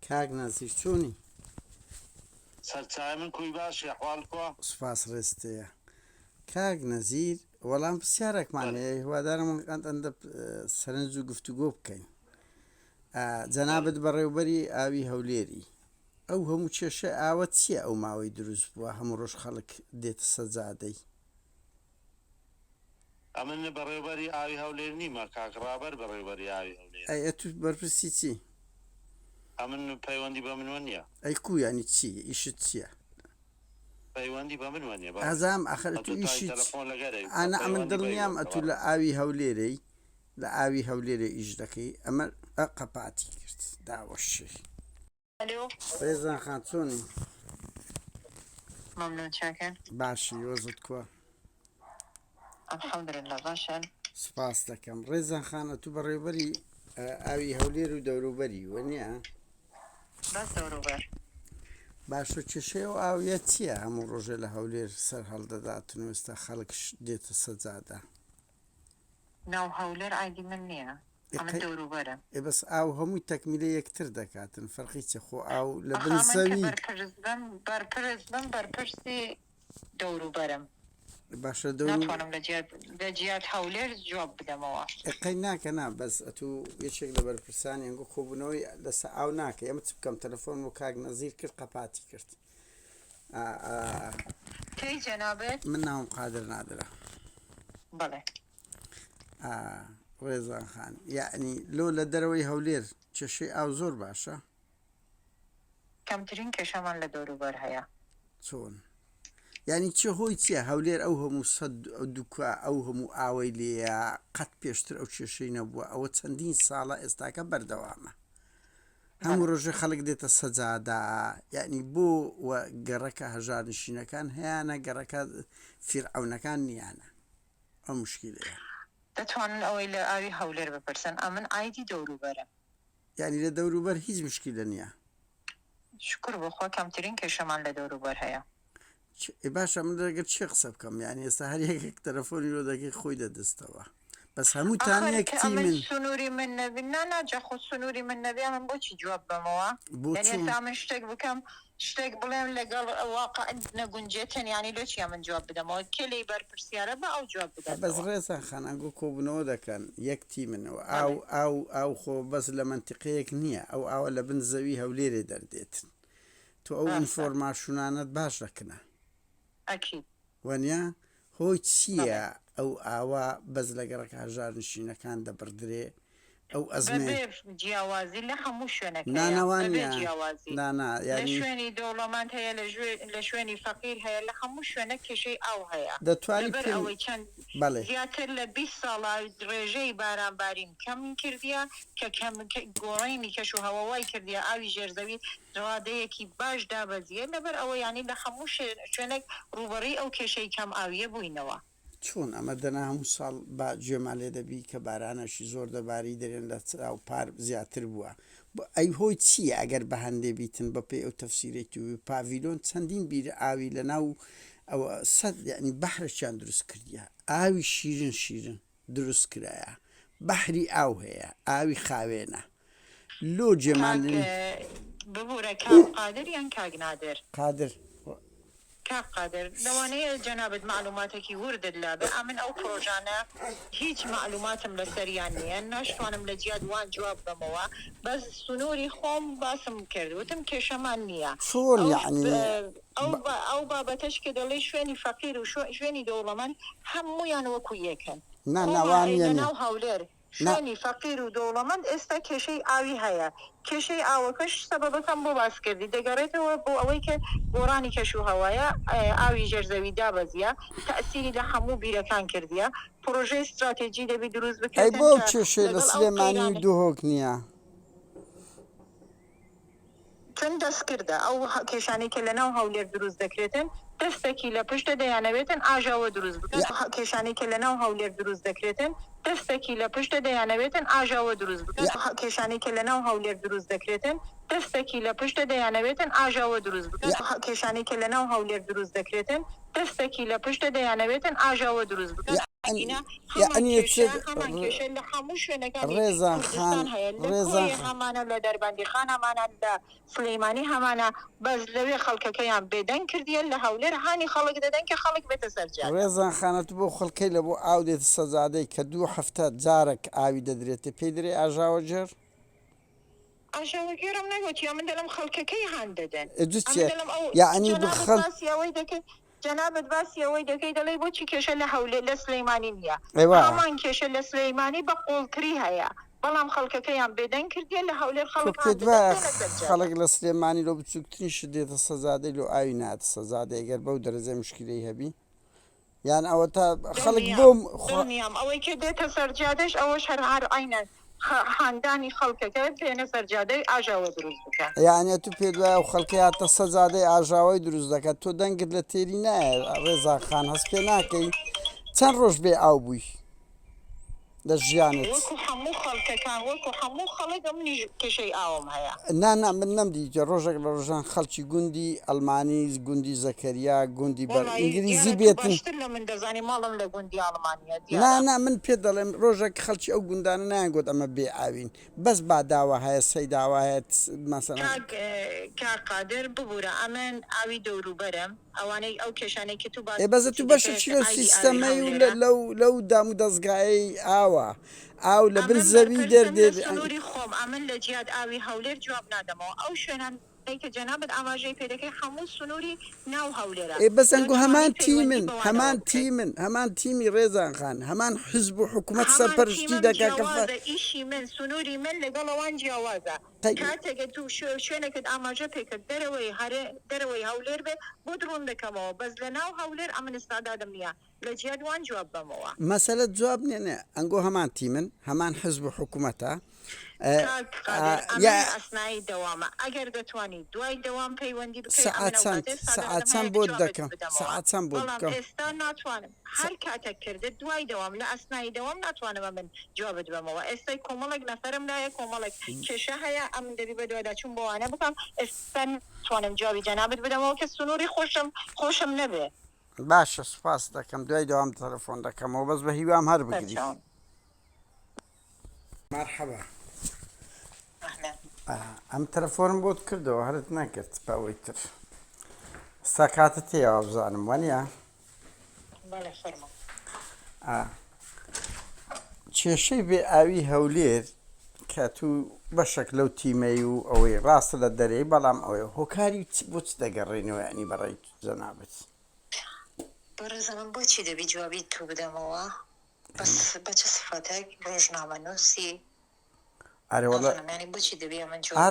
کاک نەزیر چۆنی؟ سەرچاوی من کوی باشی ئەحواڵکوە سوپاس ڕێستەیە. کاک نەزیر وەڵام پرسیارێکمان هەیە هیوادارم ئەندە سەرنج و گفتوگۆ بکەین. جەنابەت بەڕێوەبەری ئاوی هەولێری ئەو هەموو کێشە ئاوە چییە ئەو ماوەی دروست بووە هەموو ڕۆژ خەڵک دێتە سەجادەی؟ ئەمن بەڕێوەبەری ئاوی هەولێر نیمە کاکڕابەر بەڕێوەبەری ئاوی هەولێر ئەی تو بەرپرسی چی؟ ئەمن پەیوەندی بە منوە نییە. ئەی کو ینی چی ئیشت چییە؟ پەیوەندی بە منوە نیە ئازام ئەخر تو ئیشی ئەنا ئەمن دڵنیام ئەتو لە ئاوی هەولێرەی لە ئاوی هەولێرە ئیش دەکەی ئەمە قەپاتی کرد داوەشی ڕێزان خان چۆنی؟ ممنون چاکن باشی وەزت کووە؟ الحمدلله باشن. سپاس دەکەم. ڕێزان خانە تو بەڕێوەبەری ئاوی هەولێر و دەوروبەری وەنیە؟ بەس دەوروبەر باشە کێشەیە و ئاویە چییە هەموو ڕۆژێ لە هەولێر سەر هەڵدەداتن و ئێستا خەڵکش دێتە سەجادە؟ ناو هەولێر ئایدی من نییە، ئەمە دەوروبەرە. بەس ئاو هەمووی تەکمیلە یەکتر دەکاتن فەرقی چە خۆ ئاو لە بنسەوی بەرپرس بم بەرپرسی دەوروبەرم. باشە ناتوانم لە جیات هەولێر جواب بدەمەوە. قەی ناکە نا بەس ئەتو یەکێک لە بەرپرسانی ئەنگۆ خۆبوونەوەی لەسەر ئاو ناکە ئەمە چ بکەم تەلەفۆن و کاک نەزیر کرد قەپاتی کرد. کەی جەنابەت؟ من ناوم قادر نادرە. بەڵێ ڕێزان خان یعنی لۆ لە دەرەوەی هەولێر کێشەی ئاو زۆر باشە؟ کەمترین کێشەمان لە دەوروبەر هەیە. چۆن؟ یعنی چه هۆی چییە هەولێر ئەو هەموو سەد دووکە ئەو هەموو ئاوەی لێە قەت پێشتر ئەو کێشەی نەبووە ئەوە چەندین ساڵە ئێستاکە بەردەوامە هەموو ڕۆژێ خەڵک دێتە سەجادا یعنی بۆ گەڕەکە هەژارنشینەکان هەیەە گەڕەکە فیرعەونەکان نیانە ئەو مشکلەیە. دەتوانن ئەوەی لە ئاوی هەولێر بپرسن ئەمن ئایدی دەوروبەرە. یعنی لە دەوروبەر هیچ مشکلە نییە. شکر بخوا کەمترین کێشەمان لە دەوروبەر هەیە. باشە من دەگەر چی قسە بکەم یعنی ئێستا هەر یەکێک تەلەفۆنی لۆ دەکەی خۆی دەدەستەوە بەس هەمووتان یەکتی من سنووری من نەبی ناجا خۆ سنووری من نەبی من بۆچی جواب بمەوە ئێستا من شتێک بکەم شتێک بڵێم لەگەڵ واقع نەگونجێتن ینی لۆچیە من جواب بدەمەوە کێ لێی بەرپرسیارە بە ئەو جواب بدەن بەس ڕێزان خانەنگۆ کۆبوونەوە دەکەن یەکتی منەوە ئاو خۆ بەس لە منتیقەیەک نییە ئەو ئاوە لە بن زەوی هەولێرێ دەردێتن تۆ ئەو ئینفۆرماسیونانت باش دەکنە وەنیا هۆی چییە ئەو ئاوا بەس لە گەڕەکە هەژارنشینەکان دەبردرێ ئەو ئەزمێ جیاوازی لە هەموو شوێنەکە لە شوێنی دەوڵەماند هەیە لە شوێنی فەقیر هەیە لە هەموو شوێنە کێشەی ئاو هەیە دەتوانیت ئەوەی چەند زیاتر لە 20 ساڵە ڕێژەی بارانبارین کەم کردیە کە گۆڕینی کەش و هەوەوای کردیە ئاوی ژێرزەوی ڕادەیەکی باش دابەزیە لەبەر ئەوە ینی لە هەموو شوێنێک ڕوبەڕی ئەو کێشەی کەم ئاویە بووینەوە. چۆن ئەمە دەنا هەموو ساڵ با گوێمان لێ دەبی کە بارانەشی زۆر دەباری دەرێن لە چاو پار زیاتر بووە ئەی هۆی چییە ئەگەر بە هەندێ بیتن بەپێ ئەو تەفسیرێکی و پاڤیلۆن چەندین بیر ئاوی لە ناو ئەوە سەد یعنی بەحرێکیان دروست کردیە ئاوی شیرن دروست کرایە بەحری ئاو هەیە ئاوی خاوێنە لۆ جێمان ببوورە کاک قادر یان کاک نادر؟ قادر کاک قادر لەوانەیە جەنابەت معلوماتێکی وردت لا بێ ئەمن ئەو پرۆژانە هیچ معلوماتم لەسەریان نییە ناشتوانم لە جیاد وان جواب بمەوە بەس سنووری خۆم باسم کرد وتم کێشەمان نییە ئەو بابەتەش کە دەڵێ شوێنی فەقیر و شوێنی دەوڵەمەند هەموویان وەکو یەکن ناو هەولێر شوێنی فەقیر و دەوڵەمەند ئێستا کێشەی ئاوی هەیە کێشەی ئاوەکەش سەبەبەکەم بۆ باس کردی دەگەڕێتەوە بۆ ئەوەی کە گۆڕانی کەش و هەوایە ئاوی ژێرزەوی دابەزیە تەئسیری لە هەموو بیرەکان کردیە پرۆژەی استراتێجی دەبی دروست بکەیت بۆ کێشەی لە سلێمانی دووهۆک نییە چون دەست کردە ئەو کێشانی کە لە ناو هەولێر دروست دەکرێتن دەستێکی لە پشتە دەیانەوێتن ئاژاوە دروست بکەن کێشانی کە لە ناو هەولێر دروست دەکرێتن دەستێکی لە پشتە دەیانەوێتن ئاژاوە دروست بکەن کێشانی کە لە ناو هەولێر دروست دەکرێتن دەستێکی لە پشتە دەیانەوێتن ئاژاوە دروست بکەن کێشانی کە لە ناو هەولێر دروست دەکرێتن دەستێکی لە پشتە دەیانەوێتن ئاژاوە دروست بکەن يعني همان كيشة اللي خاموش نكاني رضا كردستان خان هيا رضا لكوي همانا لدربندي خان همانا لسليماني همانا بس لوي خلق كيان بدن كردية لهولر هاني خلق ددن كخلق بتسرجات رێزان خانەت بۆ خەڵکەی لە بۆ ئاو دێت سەجادەی کە 2 هەفتە جارێک ئاوی دەدرێتە پێی درێ ئاژاوە جێر عشان كيرم نقول يا من دلم خلق كي هنددن يعني بخل جناب باسي ويدا كي دلي بوتشي كيش لهول لسليمانية ايوه همان كيش لسليماني بقول كريها يا بلام خلق كيان بدن كردي لهول الخلق خلق لسليماني لو بتسكتني شديت السزادة لو آينات السزادة يقال بودر زي مشكلة هبي يعني أو تا خلق بوم دنيام أو كده تسرجادش أو شرعار عينا خاندانی خەڵکەکە پێنە سەرجادەی ئاژاوە دروست بکە یعنی تو پێ دوای و خەڵکیاتە سەجادەی ئاژاوی دروست دەکات تۆ دەنگت لە تێری نایە ڕێزاخان هەست پێ ناکەی چەند ڕۆژ بێ ئاو بووی لە ژیانت وەکو هەموو خەڵکەکان وەکو هەموو خەڵک منیش کێشەی ئاوم هەیە نا من نەمدیکە ڕۆژێک لە ڕۆژان خەڵکی گوندی ئەڵمانی گوندی زەکەریا گوندی بەر ئینگلیزی بێتن لە من دەزانی ماڵم لە گوندی ئەڵمانیا نا من پێ دەڵێم ڕۆژێک خەڵکی ئەو گوندانە نایانگوت ئەمە بێ ئاوین بەس با داوا هەیە سەی داوا هەیە مەسەڵەن کا قادر ببوورە ئەمن ئاوی دەوروبەرم ئەوانەی ئەو کێشانەی کە تو بەزە تو بەشێکی لە سیستەمەی و لەو دام و دەستگای ئاوە ئاو لە بن زەوی دەردێت سنووری خۆم ئەمن لە جیاد ئاوی هەولێر جواب نادەمەوە ئەو شوێنان کە جەنابەت ئاماژەی پێ دەکەی هەموو سنووری ناو هەولێرە بەس ئەنگۆ هەمان تیمی ڕێزان خان هەمان حزب و حکوومەت سەرپەرشتی دەکا کە ئیشی من سنووری من لەگەڵ ئەوان جیاوازە کاتێکە تو شوێنێکت ئاماژە پێکرد دەرەوەی هەولێر بێ بۆ درۆن دەکەمەوە بەس لە ناو هەولێر ئەمن ئستادادم نییە لە جیادوان جواب بەمەوە مەسەلە جواب نێنێ ئەنگۆ هەمان تیمن هەمان حزب و حکوومەتە ئەسنایی دەوامە ئەگەر دەتوانانی دوای دەوام پەیوەندی سەعات بۆ دەکەم سەعات بۆ دەکەم ئێستا ناتوانم هەر کاتێک کردت دوای دەوام لە ئەسنایی دەوام ناتوانمە من جوابت بەمەوە ئێستای کۆمەڵێک نەفەرم لایە کۆمەڵێک کێشە هەیە ئەم دەبی بە دوواداچوون بۆوانە بکەم ئێستا ناتوانم جوابی جەنابەت بدەمەوە کە سنووری خۆشم نەبێ باشە سوپاس دەکەم دوای دەوام تەلەفۆن دەکەمەوە بەس بە هیوام هەر بگری مرحبا ئەم تەلەفۆنم بۆت کردەوە هەرت نەکرد بەوەی تر ستا کاتت هەیەوە بزانم وانە کێشەی بێ ئاوی هەولێر کە تو بەشێک لەو تیمەی و ئەوەی ڕاستە لە دەرەی بەڵام ئەوەی هۆکاری بۆ چ دەگەڕێنەوە ینی بەڕێی جەنابەت بەڕێزە من بۆچی دەبی جوابی تو بدەمەوە بەس بە چه سفەتێک ڕۆژنامەنووسی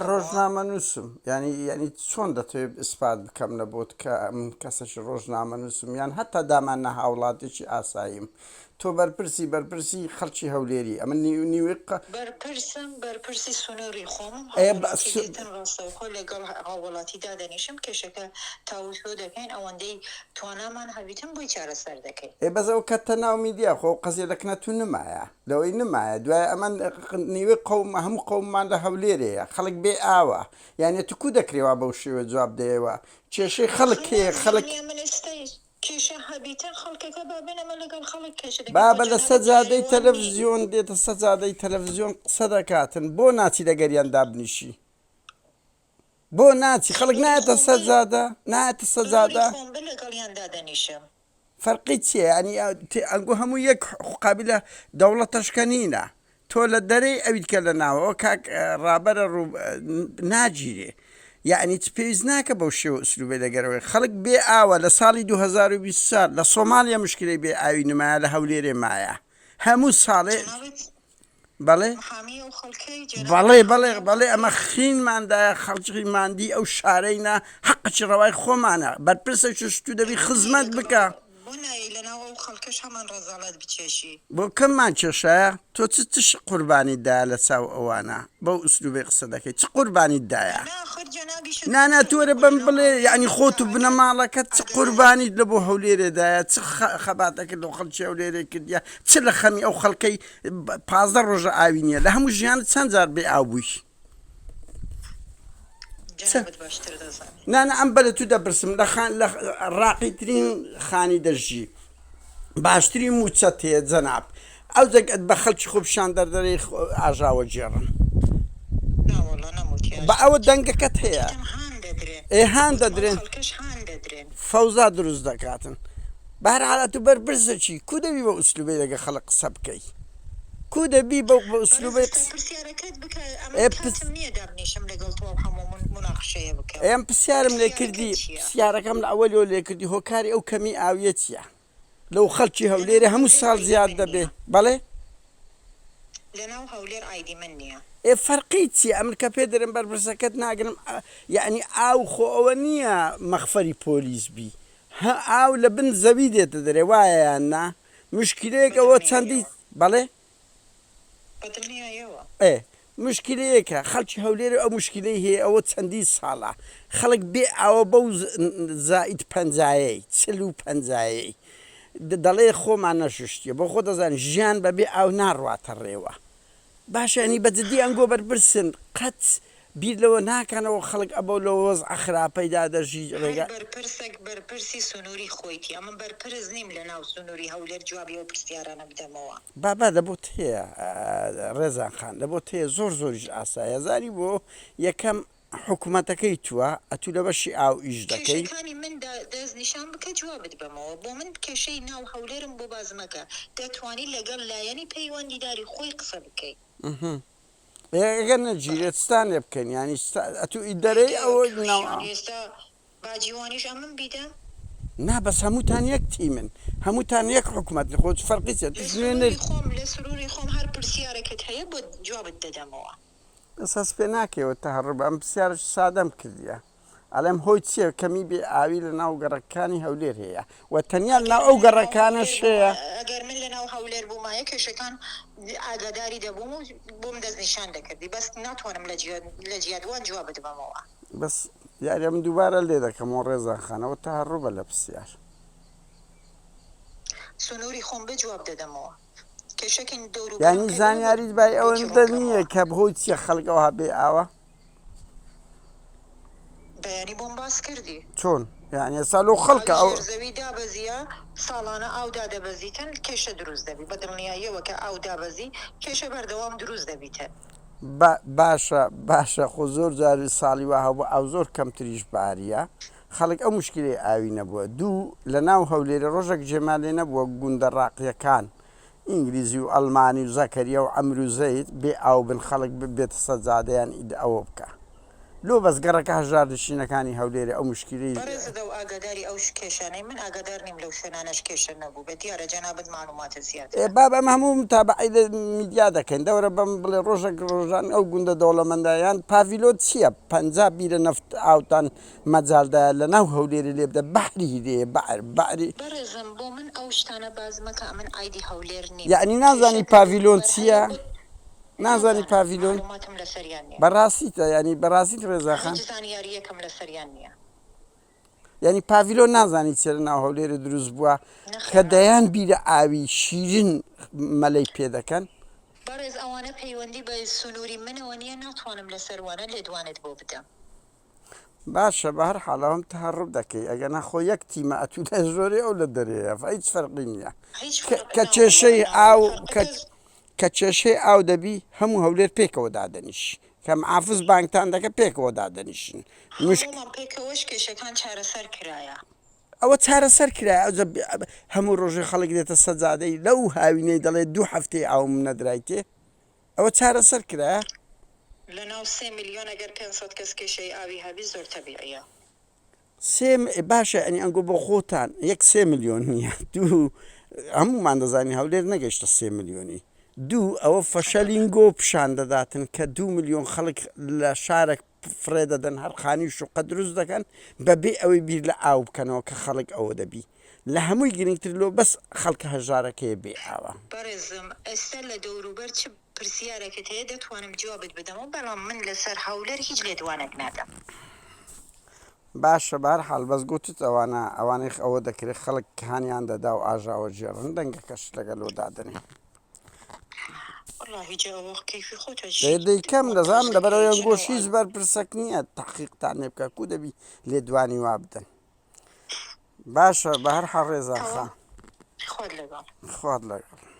ڕۆژنامە نووسم ینی چۆن دەتوێت ئیسپات بکەم لە بۆت کە ئەم کەسەش ڕۆژنامە نووسم یان هەتا دامان نە هاوڵاتێکی ئاساییم تۆ بەرپرسی خەڵکی هەولێری ئەمە نیوێ بەرپرسی سنووری خۆم ڕاستەوخۆ لەگەڵ هاوڵاتی دادەنیشم کێشەکە تاوتۆ دەکەین ئەوەندەی توانامان هەبیتم بۆی چارەسەر دەکەیت بەزەوە کە تەناو میدیا خۆ قەزیێلەکنە تو نمایە لەوەی نمایە دوای ئەمان نیوێ قەوم هەموو قەوممان لە هەولێرەیە خەڵک بێ ئاوە یانێت کو دەکرێەوە بەو شێوە جواب دەیەوە کێشەی خەڵک هەیە خەڵک کێشە هەبیتن خەڵکەکە بابێنەمە لەگەڵ خەڵک کێشە بابە لە سەجادەی تەلەڤیزیۆن دێتە سەجادەی تەلەڤیزیۆن قسە دەکاتن بۆ ناچی لەگەریان دابنیشی بۆ ناچی خەڵک نایەتە سەجادە لەگەڵیان دادەنیشم فەرقی چییە ینی ئەنگۆ هەموو یەک قابلە دەوڵەتەشکە نینە تۆ لە دەرەی ئەویت کە لە ناوەوە کاک ڕابەرە ناگیرێ یعنی پێویست ناکە بەو شێوە ئوسلوبێ لەگەرەوەی خەڵک بێ ئاوە لە ساڵی 2020 لە سۆمالیا مشکلەی بێ ئاوی نمایە لە هەولێرێ مایە هەموو ساڵێ بەڵێ ئەمە خینماندایە خەڵکی ماندی ئەو شارەینە حەقی ڕەوای خۆمانە بەرپرسە شتو دەبی خزمەت بکە بۆ کەممان کێشایە تۆ چ قوربانیتدایە لە چاو ئەوانە بەو ئوسلوبێ قسە دەکەی چ قوربانیتدایە نانە تۆرە بەم بڵێ ینی خۆت و بنە ماڵەکەت چ قوربانیت لە بۆ هەولێرێدایە چ خەباتەکە لەو خەڵکی هەولێرێ کردیە چ لە خەمی ئەو خەڵکەی 15 ڕۆژە ئاوی نییە لە هەموو ژیانت چەند جار بێ ئاو بووی نانە ئەم بەلە تو دەپرسم لە ڕاقیترین خانی دەژی باشتری موچەت هەیە جەناب ئەو جەگەت بە خەڵکی خۆپشان دەردەرەی ئاژاوە جێڕن بە ئەوە دەنگەکەت هەیە هان دەدرێن فەوزا دروست دەکاتن بەهەرحاڵەت و بەربرزەکی کو دەبی بە ئوسلوبەی لەگە خەڵک قسە بکەی کو دەبی بە ئوسلوبەی ئەم پرسیارم لێ کردی پرسیارەکەم لە ئەوەلەوە لێ کردی هۆکاری ئەو کەمی ئاویەتیە لەو خەڵکی هەولێرە هەموو ساڵ زیاد دەبێ بەڵێ لەناو هەولێر ئایدی من نییە فەرقی چیە ئەمریکا پێ دەرم بەربرسەکەت ناگرم یعنی ئاو خۆ ئەوە نییە مەخفەری پۆلیس بی ئاو لە بن زەوی دێتە دەرێ وایە یان نا مشکلەیەک ئەوە چەندی بەڵێ مشکلەیەکە خەڵکی هەولێر ئەو مشکلەی هەیە ئەوە چەندی ساڵە خەڵک بێ ئەوە بەو زائید پەنجایەی چل و پەنجایەی دەڵێ خۆمان نەششتیە بۆ خۆ دەزانین ژیان بەبێ ئاو ناڕواتە ڕێوە باشانی بەجددی ئەنگۆ بەربرسن قەت بیر لەوە ناکەنەوە خەڵک ئەبە لە وەز ئەخراپەیدا دەژی ڕێگە بەرپرسێک بەرپرسی سنووری خۆیتی ئەمە بەرپرس نیم لە ناو سنووری هەولێر جوابی ئەو پرسیارانە بدەمەوە بابا دەبۆت هەیە ڕێزان خان دەبۆت هەیە زۆر زۆریش ئاسایە زاری بۆ یەکەم حکوومەتەکەی تووە ئەتو لە بەشی ئاو ئیش دەکەی کێشەکانی من دەست نیشان بکە جوابت بەمەوە بۆ من کێشەی ناو هەولێرم بۆ بازمەکە دەتوانی لەگەڵ لایەنی پەیوەندیداری خۆی قسە بکەیت ئەگەر نەگیرێتستان لێ بکەین ینی ئەتو ئیدەرەی ئەوە ئێستا باجیوانیش ئەمن بیدە نا بەس هەمووتان یەکتی من هەمووتان یەک حکوومەت خۆت فەرقی خۆم لە سروری خۆم هەر پرسیارەکەت هەیە بۆ جوابت دەدەمەوە ئەساس پێ ناکەوە تا هەڕ بە ئەم پرسیارش سادەم کردیە ئەلێم هۆی چییە کەمی بێ ئاوی لە ناو گەڕەکانی هەولێر هەیە و تەنیا ناو ئەو گەڕەکانش هەیە ئەگەر من لە ناو هەولێر بوومایە کێشەکان ئاگاداری دەبووم و بۆم دەست نیشان دەکردی بەس ناتوانم لە جیادوان جوابت بەمەوە بەس یاری من دووبارە لێ دەکەمەوە ڕێزان خانەوە تا هەڕوو بە لە پرسیار سنووری خۆم بە جواب دەدەمەوە کێشەکەین دەور یانی زانیاریت بای ئەوەندە نییە کە بهۆی چیە خەڵکەوە بێ ئاوە بەیانی بۆم باس کردی چۆن یعنی ساڵ و خەڵکە ئەو زەوی دابەزیە ساڵانە ئاو دادەبەزیتن کێشە دروست دەبی بە دڵنیاییەوە کە ئاو دابەزی کێشە بەردەوام دروست دەبیتە باشە خۆ زۆر جاری ساڵی وا هەبوو ئەو زۆر کەمتریش باریە خەڵک ئەو مشکلی ئاوی نەبووە دوو لە ناو هەولێرە ڕۆژێک جێمالێ نەبووە گوندە ڕاقیەکان ئینگلیزی و ئەلمانی و زەکەریە و ئەمر و زەید بێ ئاو بن خەڵک بێتە سەجادەیان ئیدە ئەوە بکە لۆ بەس گەڕەکە هەژار دشینەکانی هەولێرە ئەو مشکلی بەڕێزەدە و ئاگاداری ئەو کێشانەی من ئاگادار نیم لەو شوێنانەش کێشە نەبوو بە دیارە جەنابەت معلوماتە زیاتر باب ئەم هەموو متابعی لە میدیا دەکەن دەورە بەم بڵێ ڕۆژێک ڕۆژان ئەو گوندە دەوڵەمەندایان پاڤیلۆت چییە پەنجا بیرە نەفت ئاوتان مەجاالدایە لە ناو هەولێری لێ بدە بەحری لێ بەعری بەڕێزم بۆ من ئەو شتانە بازمەکە من ئایدی هەولێر نیم یعنی نازانی پاڤیلۆن چییە نازانی پاڤیلۆن معلوماتم لەسەریان نییە بەڕاستیتە ینی بەڕاستیت ڕێزاخان زانیاری یەکەم لەسەریان نییە ینی پاڤیلۆن نازانی چێرە ناو هەولێرە دروست بووە کە دەیان بیرە ئاوی شیرین مەلەی پێ دەکەن بەڕێز ئەوانە پەیوەندی بە سنووری منەوە نییە ناتوانم لەسەروانە لێدوانێت بۆ بدەم باشە بە هەر حاڵەوەم تهڕوو دەکەی ئەگە نەخۆ یەک تیمە ئەتو لە زۆری ئەو لە دەرەیە هیچ فەرقی نییە کە کێشەی ئاو کە کێشەی ئاو دەبی هەموو هەولێر پێکەوە دادەنیش کە محافز بانکتان دەکە پێکەوە دادەنیشن پێکەوەش کێشەکان چارەسەر کرایە ئەوە چارەسەر کرایە هەموو ڕۆژێ خەڵک دێتە سەجادەی لەو هاوینەی دەڵێ 2 هەفتەی ئاوم نەدرایتێ ئەوە چارەسەر کرایە لە ناو 3 میلیۆن ئەگەر 500 کەس کێشەی ئاوی هەبی زۆر تەبیعیە باشە ئەنی ئەنگۆ بۆ خۆتان 1 میلیۆن نییە دوو هەمومان دەزانی هەولێر نەگەیشتە 3 میلیۆنی دوو ئەوە فەشەلینگۆ پیشان دەداتن کە 2 میلیۆن خەڵک لە شارێک فرێ دەدەن هەر خانی شوقە دروست دەکەن بەبێ ئەوەی بیر لە ئاو بکەنەوە کە خەڵک ئەوە دەبی لە هەمووی گرنگتر لۆ بەس خەڵکە هەژارەکەی بێ ئاوە بەڕێزم ئێستا لە دەوروبەر چ پرسیارێکت هەیە دەتوانم جوابت بدەمەوە بەڵام من لەسەر هەولێر هیچ لێدوانێک نادەم باشە بار حال بەس گوتت ئەوانەی ئەوە دەکرێت خەڵک هاانیان دەدا و ئاژاوە جێڕن دەنگەکەش لەگەلۆ دادنێ دەیکەم دەزانم لەبەرەوەیان گۆشیش بەرپرسەک نییە تاقیقتان لێ بکە کو دەبی لێدوانی وا بدەن باشە بە هەر حەڵ ڕێزاخان خۆت لەگەڵ خوارد لەگەڵ